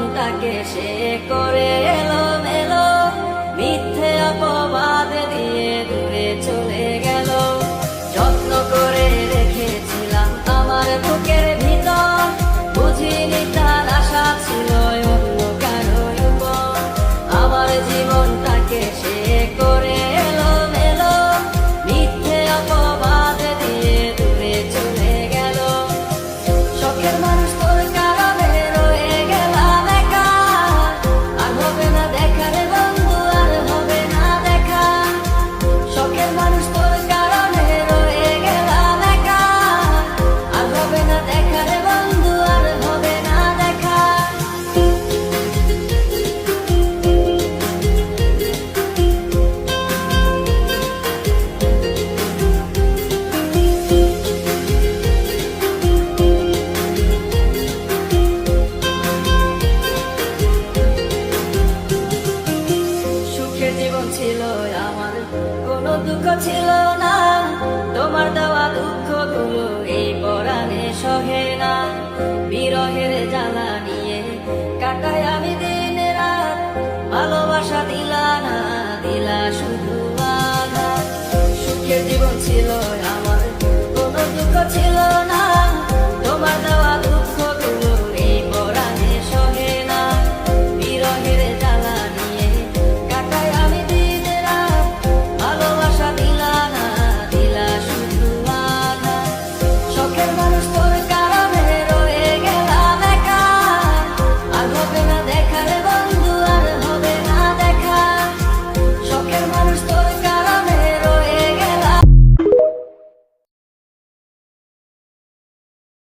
জীবনটাকে সে করে এলোমেলো, মিথ্যে অপবাদ দিয়ে দূরে চলে গেল। যত্ন করে রেখেছিলাম আমার বুকের ভিতর, বুঝিনি তার আশা ছিল অন্য কারো উপর। আমার জীবনটাকে সে করে এলোমেলো, মিথ্যে অপবাদ দিয়ে দূরে চলে গেল। শখের মানুষ তোর কারণে রয়ে গেলাম একা, আর হবে না দেখা রে বন্ধু, আর হবে না দেখা। শখের মানুষ তোর কারণে রয়ে গেলাম একা, আর হবে না দেখা রে বন্ধু, আর হবে না দেখা। সুখের জীবন ছিল আমার, কোনো দুঃখ ছিল না। তোমার দেওয়া দুঃখগুলো এই পরাণে সহে না। বিরহের জ্বালা নিয়ে কাটাই আমি দিন রাত, ভালোবাসা দিলা না, দিলা শুধু আঘাত। সুখের জীবন ছিল আমার, কোনো দুঃখ ছিল না।